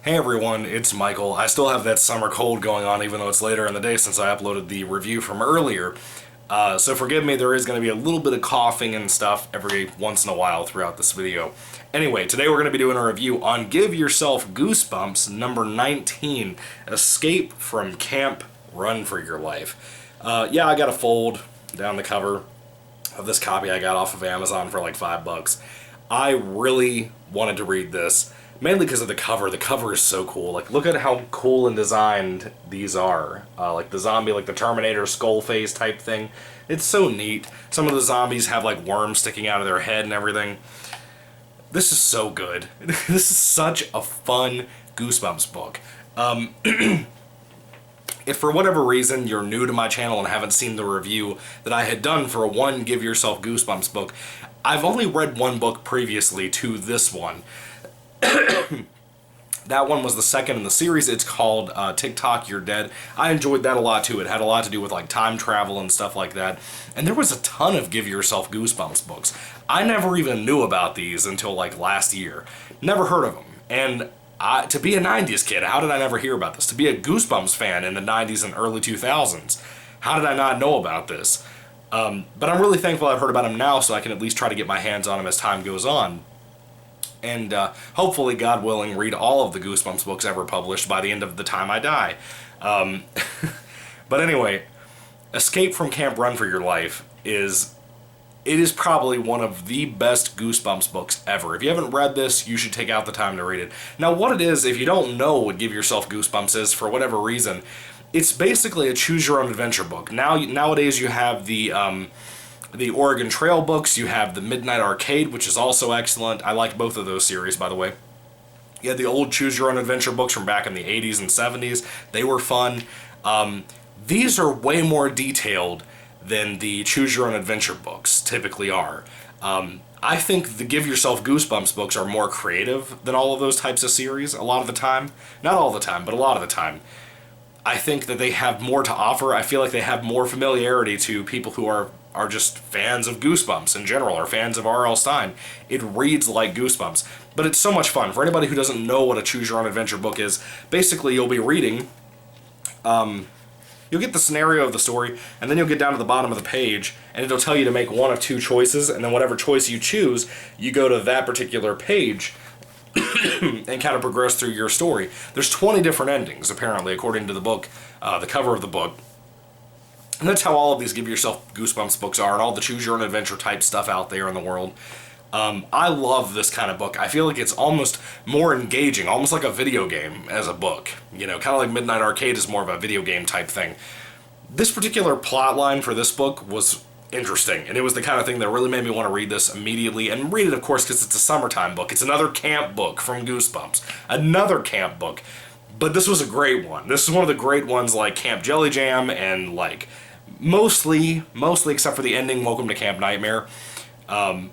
Hey everyone, it's Michael. I still have that summer cold going on even though it's later in the day since I uploaded the review from earlier. So forgive me, there is going to be a little bit of coughing and stuff every once in a while throughout this video. Anyway, today we're going to be doing a review on Give Yourself Goosebumps number 19, Escape from Camp, Run for Your Life. Yeah, I got a fold down the cover of this copy I got off of Amazon for like $5. I really wanted to read this. Mainly because of the cover. The cover is so cool. Like, look at how cool and designed these are. Like the zombie, like the Terminator skull face type thing. It's so neat. Some of the zombies have like worms sticking out of their head and everything. This is so good. This is such a fun Goosebumps book. If for whatever reason you're new to my channel and haven't seen the review that I had done for one Give Yourself Goosebumps book, I've only read one book previously to this one. That one was the second in the series. It's called TikTok, You're Dead. I enjoyed that a lot too. It had a lot to do with like time travel and stuff like that. And there was a ton of Give Yourself Goosebumps books. I never even knew about these until like last year. Never heard of them. And to be a 90s kid, how did I never hear about this? To be a Goosebumps fan in the 90s and early 2000s, how did I not know about this? But I'm really thankful I've heard about them now so I can at least try to get my hands on them as time goes on. And hopefully, God willing, read all of the Goosebumps books ever published by the end of the time I die. But anyway, Escape from Camp Run for Your Life is probably one of the best Goosebumps books ever. If you haven't read this, you should take out the time to read it. Now, what it is, if you don't know what Give Yourself Goosebumps is, for whatever reason, it's basically a choose-your-own-adventure book. Nowadays, you have the Oregon Trail books, you have the Midnight Arcade, which is also excellent. I like both of those series, by the way. You had the old Choose Your Own Adventure books from back in the 80s and 70s. They were fun. These are way more detailed than the Choose Your Own Adventure books typically are. I think the Give Yourself Goosebumps books are more creative than all of those types of series a lot of the time. Not all the time, but a lot of the time. I think that they have more to offer. I feel like they have more familiarity to people who are just fans of Goosebumps in general, or fans of R.L. Stine. It reads like Goosebumps. But it's so much fun. For anybody who doesn't know what a Choose Your Own Adventure book is, basically you'll be reading, you'll get the scenario of the story, and then you'll get down to the bottom of the page, and it'll tell you to make one of two choices, and then whatever choice you choose, you go to that particular page and kind of progress through your story. There's 20 different endings, apparently, according to the book, the cover of the book. And that's how all of these Give Yourself Goosebumps books are, and all the Choose Your Own Adventure type stuff out there in the world. I love this kind of book. I feel like it's almost more engaging, almost like a video game as a book. You know, kind of like Midnight Arcade is more of a video game type thing. This particular plot line for this book was interesting, and it was the kind of thing that really made me want to read this immediately, and read it, of course, because it's a summertime book. It's another camp book from Goosebumps. Another camp book. But this was a great one. This is one of the great ones like Camp Jelly Jam and like mostly except for the ending, Welcome to Camp Nightmare.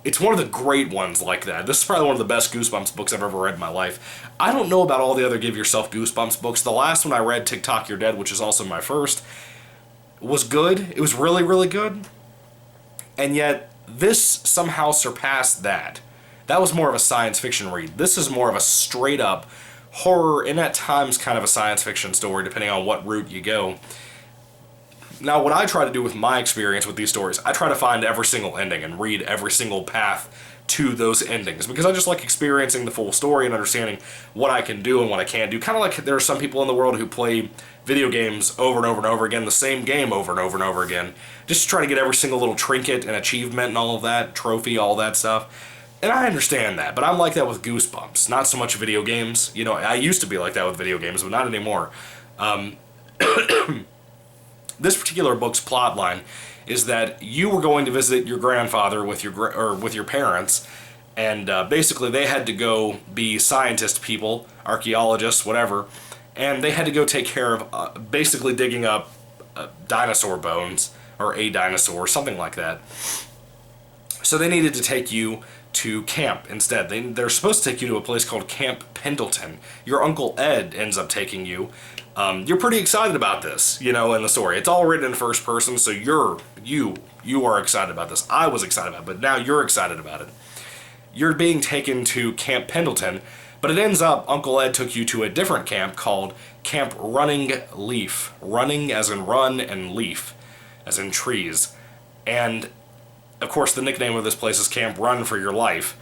It's one of the great ones like that. This is probably one of the best Goosebumps books I've ever read in my life. I don't know about all the other Give Yourself Goosebumps books. The last one I read, TikTok, You're Dead, which is also my first, was good. It was really, really good. And yet, this somehow surpassed that. That was more of a science fiction read. This is more of a straight up horror, and at times kind of a science fiction story, depending on what route you go. Now, what I try to do with my experience with these stories, I try to find every single ending and read every single path to those endings, because I just like experiencing the full story and understanding what I can do and what I can't do. Kind of like there are some people in the world who play video games over and over and over again, the same game over and over and over again, just to try to get every single little trinket and achievement and all of that, trophy, all that stuff. And I understand that, but I'm like that with Goosebumps. Not so much video games. You know, I used to be like that with video games, but not anymore. This particular book's plot line is that you were going to visit your grandfather with your parents, and basically they had to go be scientist people, archaeologists, whatever, and they had to go take care of basically digging up dinosaur bones, or a dinosaur, something like that. So they needed to take you to camp instead. They're supposed to take you to a place called Camp Pendleton. Your Uncle Ed ends up taking you. You're pretty excited about this, you know, in the story. It's all written in first person, so you are excited about this. I was excited about it, but now you're excited about it. You're being taken to Camp Pendleton But it ends up, Uncle Ed took you to a different camp called Camp Running Leaf. Running as in run and leaf as in trees. And, of course, the nickname of this place is Camp Run for Your Life.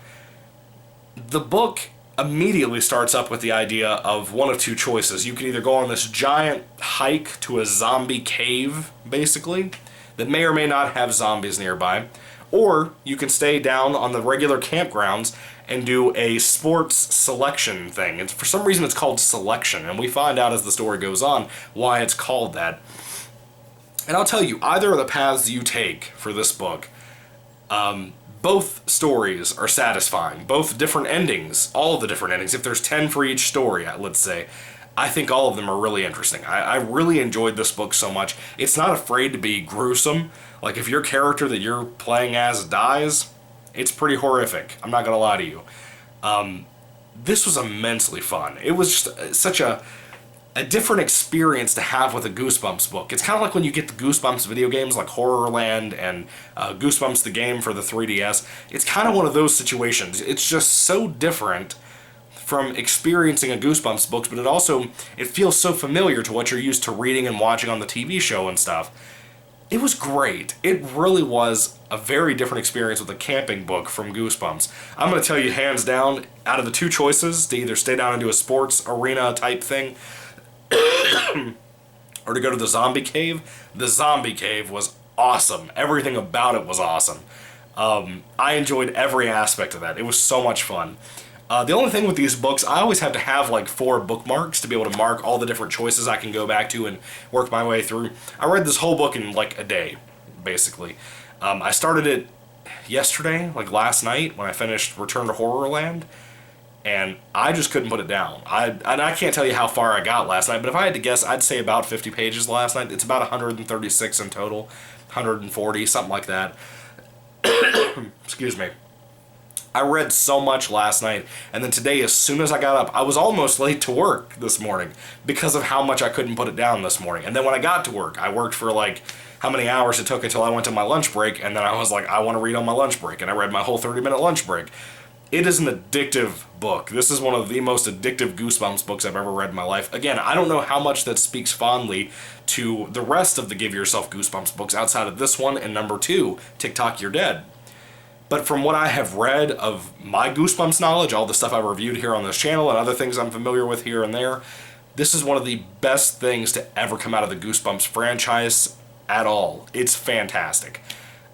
The book immediately starts up with the idea of one of two choices. You can either go on this giant hike to a zombie cave, basically, that may or may not have zombies nearby, or you can stay down on the regular campgrounds and do a sports selection thing. And for some reason it's called selection, and we find out as the story goes on why it's called that. And I'll tell you, either of the paths you take for this book, both stories are satisfying. Both different endings, all of the different endings. If there's 10 for each story, let's say, I think all of them are really interesting. I really enjoyed this book so much. It's not afraid to be gruesome. Like, if your character that you're playing as dies, it's pretty horrific. I'm not going to lie to you. This was immensely fun. It was just such a different experience to have with a Goosebumps book. It's kind of like when you get the Goosebumps video games like Horrorland and Goosebumps the game for the 3DS. It's kind of one of those situations. It's just so different from experiencing a Goosebumps book, but it feels so familiar to what you're used to reading and watching on the TV show and stuff. It was great. It really was a very different experience with a camping book from Goosebumps. I'm going to tell you hands down, out of the two choices, to either stay down and do a sports arena type thing, or to go to the zombie cave was awesome. Everything about it was awesome. I enjoyed every aspect of that. It was so much fun. The only thing with these books, I always have to have like 4 bookmarks to be able to mark all the different choices I can go back to and work my way through. I read this whole book in like a day, basically. I started it yesterday, like last night, when I finished Return to Horrorland, and I just couldn't put it down. I can't tell you how far I got last night, but if I had to guess, I'd say about 50 pages last night. It's about 136 in total, 140, something like that. Excuse me. I read so much last night, and then today, as soon as I got up, I was almost late to work this morning because of how much I couldn't put it down this morning. And then when I got to work, I worked for like how many hours it took until I went to my lunch break, and then I was like, I want to read on my lunch break, and I read my whole 30-minute lunch break. It is an addictive book. This is one of the most addictive Goosebumps books I've ever read in my life. Again, I don't know how much that speaks fondly to the rest of the Give Yourself Goosebumps books outside of this one and number 2, TikTok You're Dead. But from what I have read of my Goosebumps knowledge, all the stuff I've reviewed here on this channel and other things I'm familiar with here and there, this is one of the best things to ever come out of the Goosebumps franchise at all. It's fantastic.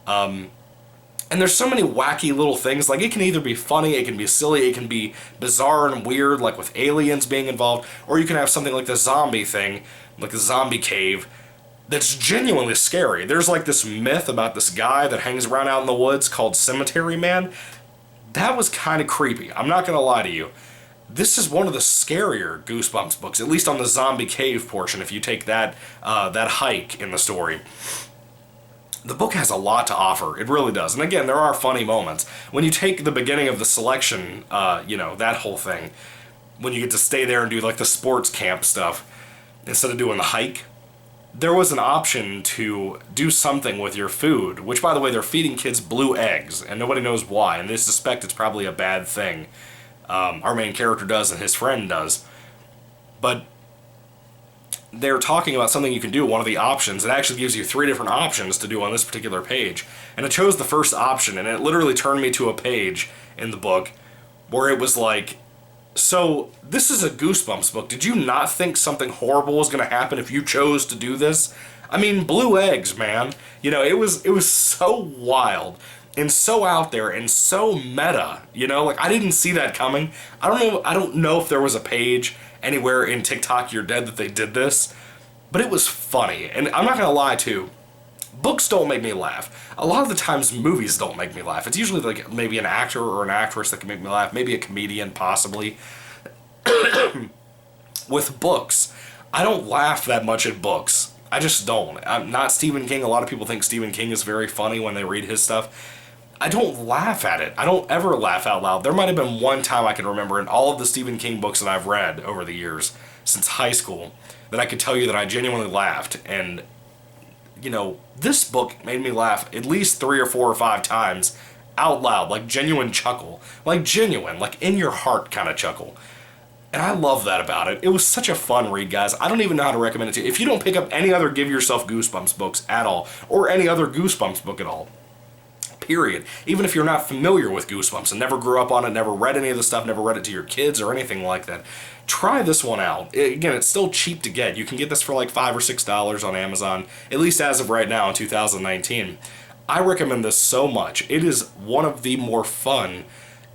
And there's so many wacky little things. Like, it can either be funny, it can be silly, it can be bizarre and weird, like with aliens being involved, or you can have something like the zombie thing, like the zombie cave, that's genuinely scary. There's like this myth about this guy that hangs around out in the woods called Cemetery Man. That was kind of creepy. I'm not going to lie to you. This is one of the scarier Goosebumps books, at least on the zombie cave portion, if you take that hike in the story. The book has a lot to offer. It really does. And again, there are funny moments. When you take the beginning of the selection, that whole thing, when you get to stay there and do like the sports camp stuff, instead of doing the hike, there was an option to do something with your food, which, by the way, they're feeding kids blue eggs, and nobody knows why, and they suspect it's probably a bad thing. Our main character does, and his friend does. But they're talking about something you can do, one of the options. It actually gives you 3 different options to do on this particular page. And I chose the first option, and it literally turned me to a page in the book where it was like, so, this is a Goosebumps book. Did you not think something horrible was going to happen if you chose to do this? I mean, blue eggs, man. It was so wild and so out there and so meta. Like, I didn't see that coming. I don't know if there was a page anywhere in TikTok You're Dead that they did this, but it was funny. And I'm not going to lie, too. Books don't make me laugh. A lot of the times, movies don't make me laugh. It's usually like maybe an actor or an actress that can make me laugh. Maybe a comedian, possibly. With books, I don't laugh that much at books. I just don't. I'm not Stephen King. A lot of people think Stephen King is very funny when they read his stuff. I don't laugh at it. I don't ever laugh out loud. There might have been one time I can remember in all of the Stephen King books that I've read over the years, since high school, that I could tell you that I genuinely laughed. And this book made me laugh at least 3 or 4 or 5 times out loud, like genuine chuckle, like genuine, like in your heart kind of chuckle. And I love that about it. It was such a fun read, guys. I don't even know how to recommend it to you. If you don't pick up any other Give Yourself Goosebumps books at all, or any other Goosebumps book at all, period. Even if you're not familiar with Goosebumps and never grew up on it, never read any of the stuff, never read it to your kids or anything like that, try this one out. Again, it's still cheap to get. You can get this for like $5 or $6 on Amazon, at least as of right now in 2019. I recommend this so much. It is one of the more fun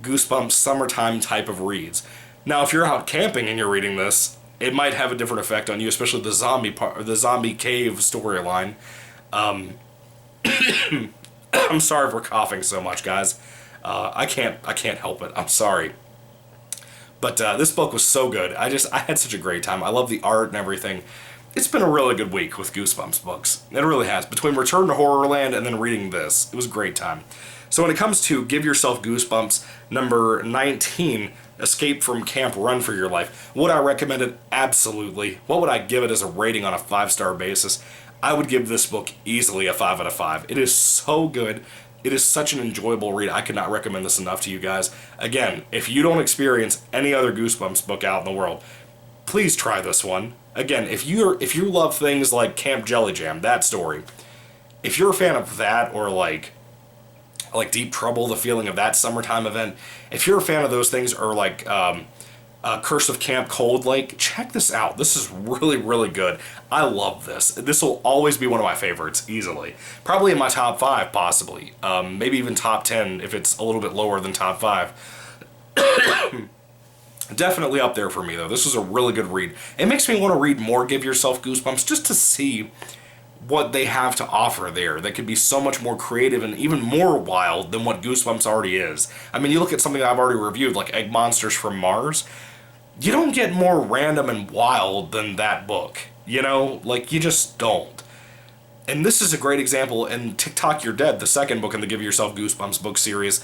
Goosebumps summertime type of reads. Now, if you're out camping and you're reading this, it might have a different effect on you, especially the zombie part, the zombie cave storyline. I'm sorry for coughing so much, guys. I can't help it. I'm sorry. But this book was so good. I had such a great time. I love the art and everything. It's been a really good week with Goosebumps books. It really has. Between Return to Horrorland and then reading this, it was a great time. So when it comes to Give Yourself Goosebumps, number 19, Escape from Camp Run for Your Life, would I recommend it? Absolutely. What would I give it as a rating on a 5-star basis? I would give this book easily a 5 out of 5. It is so good. It is such an enjoyable read. I could not recommend this enough to you guys. Again, if you don't experience any other Goosebumps book out in the world, please try this one. Again, if you love things like Camp Jelly Jam, that story, if you're a fan of that, or like Deep Trouble, the feeling of that summertime event, if you're a fan of those things, or like Curse of Camp Cold Lake, check this out. This is really, really good. I love this. This will always be one of my favorites, easily. Probably in my top 5, possibly. Maybe even top 10 if it's a little bit lower than top 5. Definitely up there for me, though. This was a really good read. It makes me want to read more Give Yourself Goosebumps just to see what they have to offer there that could be so much more creative and even more wild than what Goosebumps already is. I mean, you look at something I've already reviewed, like Egg Monsters from Mars. You don't get more random and wild than that book. You know? Like, you just don't. And this is a great example, and TikTok You're Dead, the second book in the Give Yourself Goosebumps book series,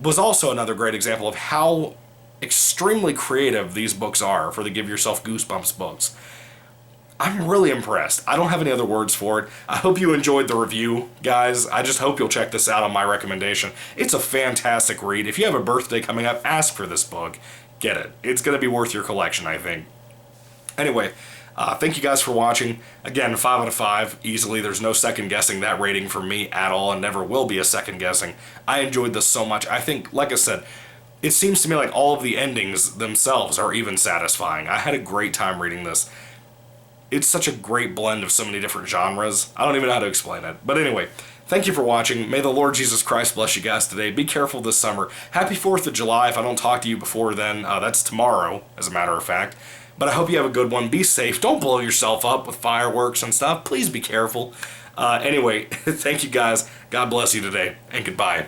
was also another great example of how extremely creative these books are for the Give Yourself Goosebumps books. I'm really impressed. I don't have any other words for it. I hope you enjoyed the review, guys. I just hope you'll check this out on my recommendation. It's a fantastic read. If you have a birthday coming up, ask for this book. Get it. It's going to be worth your collection, I think. Anyway, thank you guys for watching. Again, 5 out of 5, easily. There's no second guessing that rating for me at all, and never will be a second guessing. I enjoyed this so much. I think, like I said, it seems to me like all of the endings themselves are even satisfying. I had a great time reading this. It's such a great blend of so many different genres. I don't even know how to explain it. But anyway, thank you for watching. May the Lord Jesus Christ bless you guys today. Be careful this summer. Happy 4th of July. If I don't talk to you before then, that's tomorrow, as a matter of fact. But I hope you have a good one. Be safe. Don't blow yourself up with fireworks and stuff. Please be careful. Anyway, thank you guys. God bless you today, and goodbye.